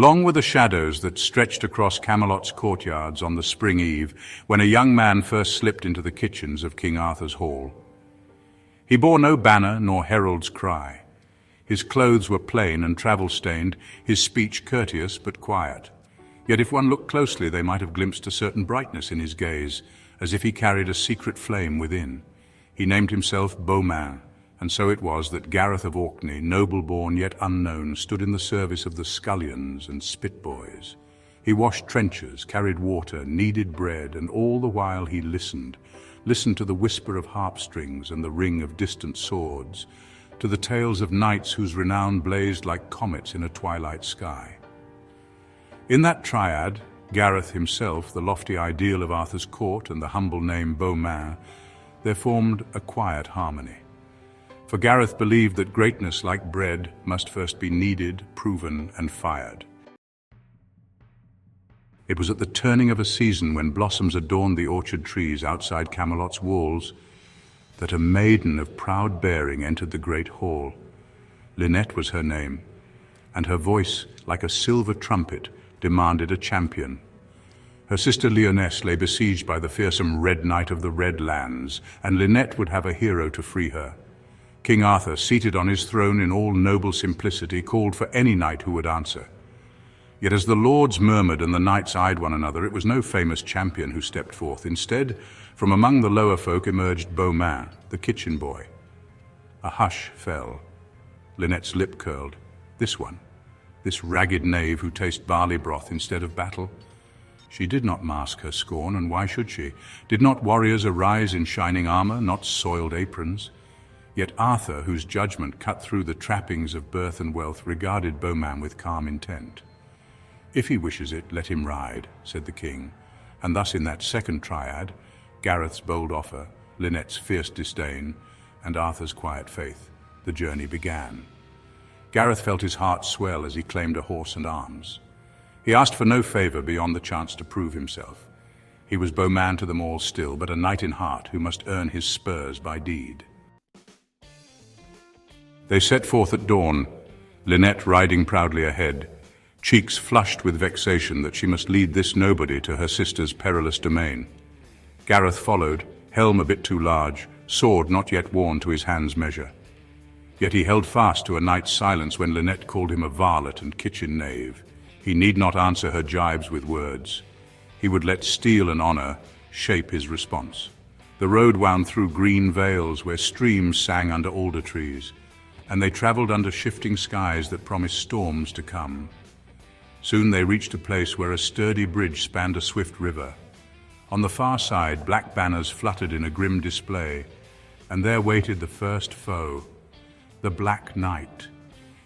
Long were the shadows that stretched across Camelot's courtyards on the spring eve, when a young man first slipped into the kitchens of King Arthur's hall. He bore no banner nor herald's cry. His clothes were plain and travel-stained, his speech courteous but quiet. Yet if one looked closely, they might have glimpsed a certain brightness in his gaze, as if he carried a secret flame within. He named himself Beaumains, and so it was that Gareth of Orkney, noble-born yet unknown, stood in the service of the scullions and spitboys. He washed trenches, carried water, kneaded bread, and all the while he listened to the whisper of harp-strings and the ring of distant swords, to the tales of knights whose renown blazed like comets in a twilight sky. In that triad, Gareth himself, the lofty ideal of Arthur's court, and the humble name Beaumains, there formed a quiet harmony. For Gareth believed that greatness, like bread, must first be kneaded, proven, and fired. It was at the turning of a season when blossoms adorned the orchard trees outside Camelot's walls that a maiden of proud bearing entered the great hall. Lynette was her name, and her voice, like a silver trumpet, demanded a champion. Her sister Lyonesse lay besieged by the fearsome Red Knight of the Red Lands, and Lynette would have a hero to free her. King Arthur, seated on his throne in all noble simplicity, called for any knight who would answer. Yet as the lords murmured and the knights eyed one another, it was no famous champion who stepped forth. Instead, from among the lower folk emerged Beaumains, the kitchen boy. A hush fell. Lynette's lip curled. This one, this ragged knave who tastes barley broth instead of battle. She did not mask her scorn, and why should she? Did not warriors arise in shining armor, not soiled aprons? Yet Arthur, whose judgment cut through the trappings of birth and wealth, regarded Beaumains with calm intent. "If he wishes it, let him ride," said the king. And thus in that second triad, Gareth's bold offer, Lynette's fierce disdain, and Arthur's quiet faith, the journey began. Gareth felt his heart swell as he claimed a horse and arms. He asked for no favor beyond the chance to prove himself. He was Beaumains to them all still, but a knight in heart who must earn his spurs by deed. They set forth at dawn, Lynette riding proudly ahead, cheeks flushed with vexation that she must lead this nobody to her sister's perilous domain. Gareth followed, helm a bit too large, sword not yet worn to his hand's measure. Yet he held fast to a night's silence when Lynette called him a varlet and kitchen knave. He need not answer her jibes with words. He would let steel and honor shape his response. The road wound through green vales where streams sang under alder trees, and they traveled under shifting skies that promised storms to come. Soon they reached a place where a sturdy bridge spanned a swift river. On the far side, black banners fluttered in a grim display, and there waited the first foe, the Black Knight.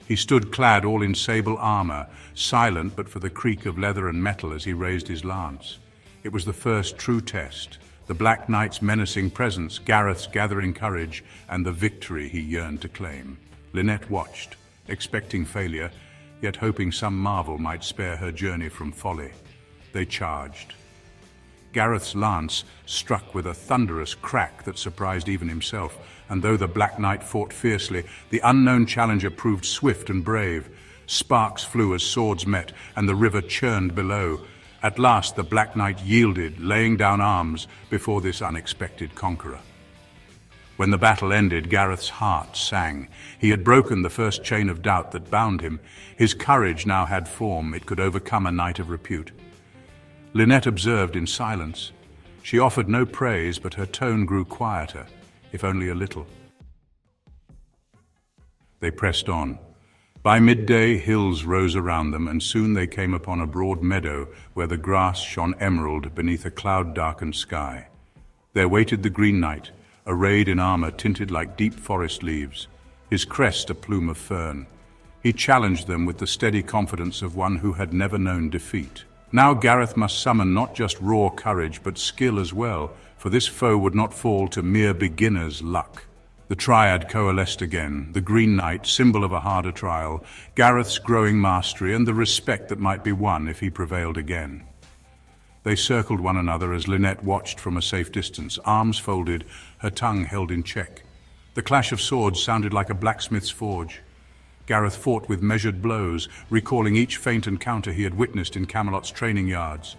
He stood clad all in sable armor, silent but for the creak of leather and metal as he raised his lance. It was the first true test, the Black Knight's menacing presence, Gareth's gathering courage, and the victory he yearned to claim. Lynette watched, expecting failure, yet hoping some marvel might spare her journey from folly. They charged. Gareth's lance struck with a thunderous crack that surprised even himself, and though the Black Knight fought fiercely, the unknown challenger proved swift and brave. Sparks flew as swords met, and the river churned below. At last the Black Knight yielded, laying down arms before this unexpected conqueror. When the battle ended, Gareth's heart sang. He had broken the first chain of doubt that bound him. His courage now had form. It could overcome a knight of repute. Lynette observed in silence. She offered no praise, but her tone grew quieter, if only a little. They pressed on. By midday, hills rose around them, and soon they came upon a broad meadow where the grass shone emerald beneath a cloud-darkened sky. There waited the Green Knight, arrayed in armor tinted like deep forest leaves, his crest a plume of fern. He challenged them with the steady confidence of one who had never known defeat. Now Gareth must summon not just raw courage, but skill as well, for this foe would not fall to mere beginner's luck. The triad coalesced again, the Green Knight, symbol of a harder trial, Gareth's growing mastery, and the respect that might be won if he prevailed again. They circled one another as Lynette watched from a safe distance, arms folded, her tongue held in check. The clash of swords sounded like a blacksmith's forge. Gareth fought with measured blows, recalling each faint encounter he had witnessed in Camelot's training yards.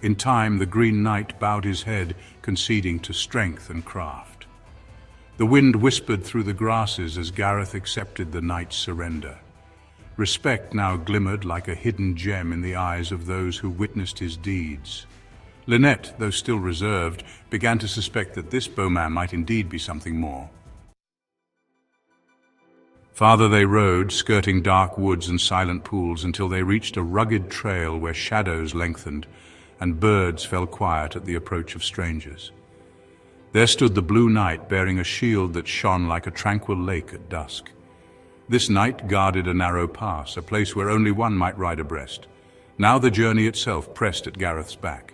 In time, the Green Knight bowed his head, conceding to strength and craft. The wind whispered through the grasses as Gareth accepted the knight's surrender. Respect now glimmered like a hidden gem in the eyes of those who witnessed his deeds. Lynette, though still reserved, began to suspect that this Beaumains might indeed be something more. Farther they rode, skirting dark woods and silent pools until they reached a rugged trail where shadows lengthened and birds fell quiet at the approach of strangers. There stood the Blue Knight bearing a shield that shone like a tranquil lake at dusk. This knight guarded a narrow pass, a place where only one might ride abreast. Now the journey itself pressed at Gareth's back.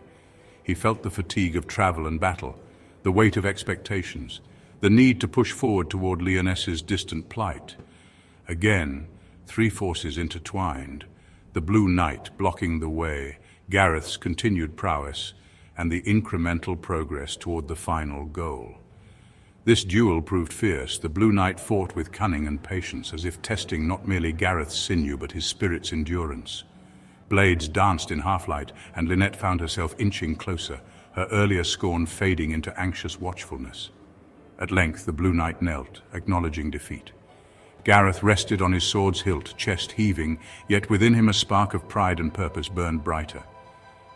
He felt the fatigue of travel and battle, the weight of expectations, the need to push forward toward Lyoness's distant plight. Again, three forces intertwined, the Blue Knight blocking the way, Gareth's continued prowess, and the incremental progress toward the final goal. This duel proved fierce. The Blue Knight fought with cunning and patience, as if testing not merely Gareth's sinew but his spirit's endurance. Blades danced in half-light, and Lynette found herself inching closer, her earlier scorn fading into anxious watchfulness. At length the Blue Knight knelt, acknowledging defeat. Gareth rested on his sword's hilt, chest heaving, yet within him a spark of pride and purpose burned brighter.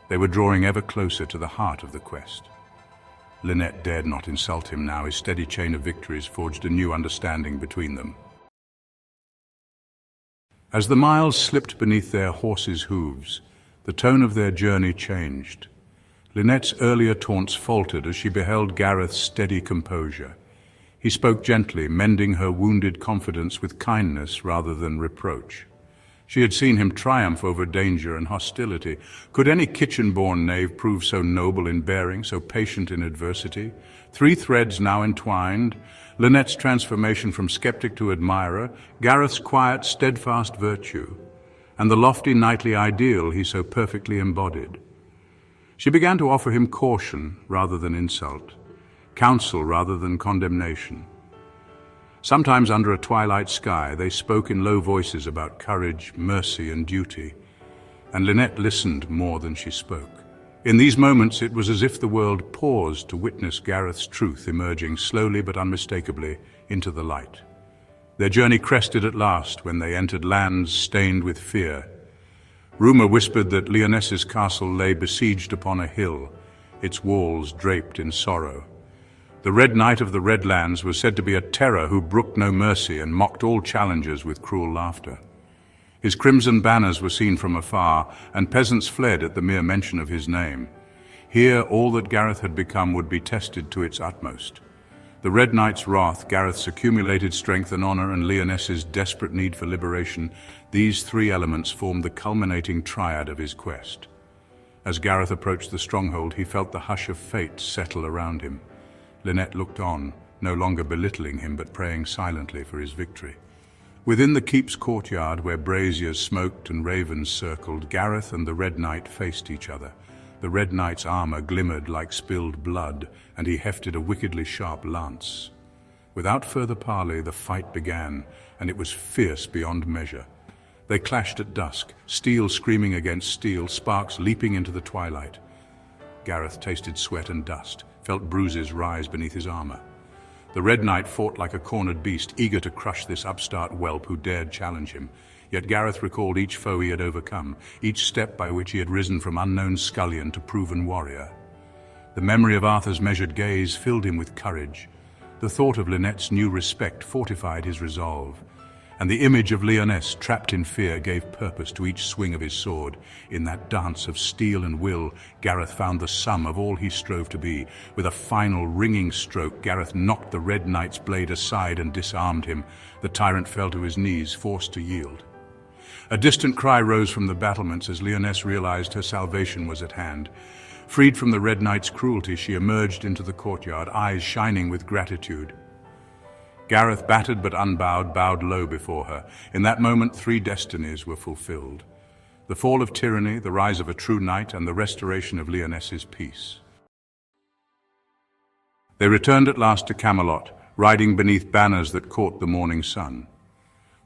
They were drawing ever closer to the heart of the quest. Lynette dared not insult him now. His steady chain of victories forged a new understanding between them. As the miles slipped beneath their horses' hooves, the tone of their journey changed. Lynette's earlier taunts faltered as she beheld Gareth's steady composure. He spoke gently, mending her wounded confidence with kindness rather than reproach. She had seen him triumph over danger and hostility. Could any kitchen-born knave prove so noble in bearing, so patient in adversity? Three threads now entwined: Lynette's transformation from skeptic to admirer, Gareth's quiet, steadfast virtue, and the lofty knightly ideal he so perfectly embodied. She began to offer him caution rather than insult, counsel rather than condemnation. Sometimes under a twilight sky, they spoke in low voices about courage, mercy, and duty, and Lynette listened more than she spoke. In these moments, it was as if the world paused to witness Gareth's truth emerging slowly but unmistakably into the light. Their journey crested at last when they entered lands stained with fear. Rumor whispered that Lyoness's castle lay besieged upon a hill, its walls draped in sorrow. The Red Knight of the Red Lands was said to be a terror who brooked no mercy and mocked all challengers with cruel laughter. His crimson banners were seen from afar, and peasants fled at the mere mention of his name. Here, all that Gareth had become would be tested to its utmost. The Red Knight's wrath, Gareth's accumulated strength and honor, and Lyoness's desperate need for liberation, these three elements formed the culminating triad of his quest. As Gareth approached the stronghold, he felt the hush of fate settle around him. Lynette looked on, no longer belittling him but praying silently for his victory. Within the keep's courtyard, where braziers smoked and ravens circled, Gareth and the Red Knight faced each other. The Red Knight's armor glimmered like spilled blood, and he hefted a wickedly sharp lance. Without further parley, the fight began, and it was fierce beyond measure. They clashed at dusk, steel screaming against steel, sparks leaping into the twilight. Gareth tasted sweat and dust, felt bruises rise beneath his armor. The Red Knight fought like a cornered beast, eager to crush this upstart whelp who dared challenge him. Yet Gareth recalled each foe he had overcome, each step by which he had risen from unknown scullion to proven warrior. The memory of Arthur's measured gaze filled him with courage. The thought of Lynette's new respect fortified his resolve, and the image of Lyonesse trapped in fear gave purpose to each swing of his sword. In that dance of steel and will, Gareth found the sum of all he strove to be. With a final ringing stroke, Gareth knocked the Red Knight's blade aside and disarmed him. The tyrant fell to his knees, forced to yield. A distant cry rose from the battlements as Lyonesse realized her salvation was at hand. Freed from the Red Knight's cruelty, she emerged into the courtyard, eyes shining with gratitude. Gareth, battered but unbowed, bowed low before her. In that moment, three destinies were fulfilled: the fall of tyranny, the rise of a true knight, and the restoration of Lyoness's peace. They returned at last to Camelot, riding beneath banners that caught the morning sun.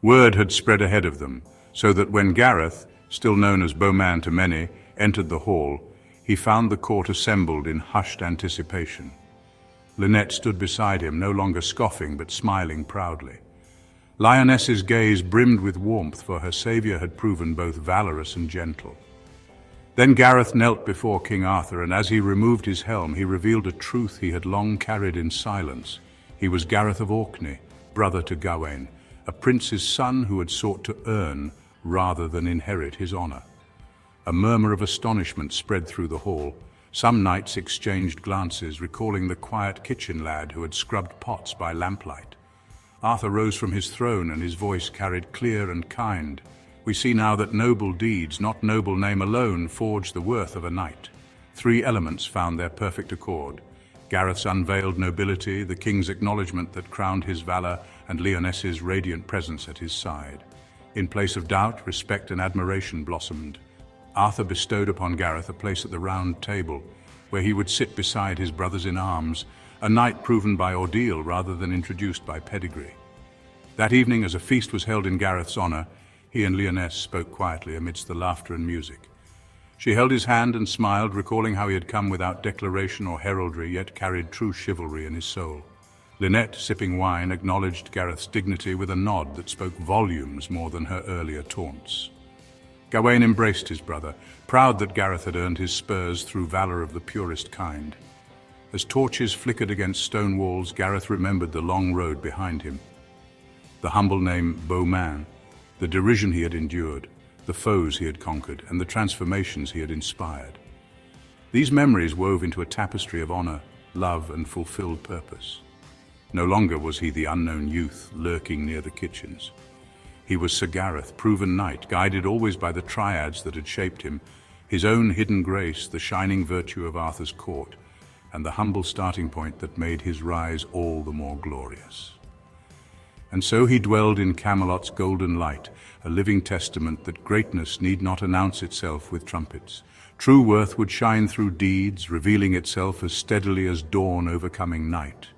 Word had spread ahead of them, so that when Gareth, still known as Beaumains to many, entered the hall, he found the court assembled in hushed anticipation. Lynette stood beside him, no longer scoffing but smiling proudly. Lioness's gaze brimmed with warmth, for her saviour had proven both valorous and gentle. Then Gareth knelt before King Arthur, and as he removed his helm, he revealed a truth he had long carried in silence. He was Gareth of Orkney, brother to Gawain, a prince's son who had sought to earn rather than inherit his honour. A murmur of astonishment spread through the hall. Some knights exchanged glances, recalling the quiet kitchen lad who had scrubbed pots by lamplight. Arthur rose from his throne, and his voice carried clear and kind. "We see now that noble deeds, not noble name alone, forge the worth of a knight." 3 elements found their perfect accord: Gareth's unveiled nobility, the king's acknowledgement that crowned his valor, and Lioness's radiant presence at his side. In place of doubt, respect and admiration blossomed. Arthur bestowed upon Gareth a place at the round table, where he would sit beside his brothers in arms, a knight proven by ordeal rather than introduced by pedigree. That evening, as a feast was held in Gareth's honor, he and Lyonesse spoke quietly amidst the laughter and music. She held his hand and smiled, recalling how he had come without declaration or heraldry, yet carried true chivalry in his soul. Lynette, sipping wine, acknowledged Gareth's dignity with a nod that spoke volumes more than her earlier taunts. Gawain embraced his brother, proud that Gareth had earned his spurs through valor of the purest kind. As torches flickered against stone walls, Gareth remembered the long road behind him. The humble name Beaumains, the derision he had endured, the foes he had conquered, and the transformations he had inspired. These memories wove into a tapestry of honor, love, and fulfilled purpose. No longer was he the unknown youth lurking near the kitchens. He was Sir Gareth, proven knight, guided always by the triads that had shaped him, his own hidden grace, the shining virtue of Arthur's court, and the humble starting point that made his rise all the more glorious. And so he dwelled in Camelot's golden light, a living testament that greatness need not announce itself with trumpets. True worth would shine through deeds, revealing itself as steadily as dawn overcoming night.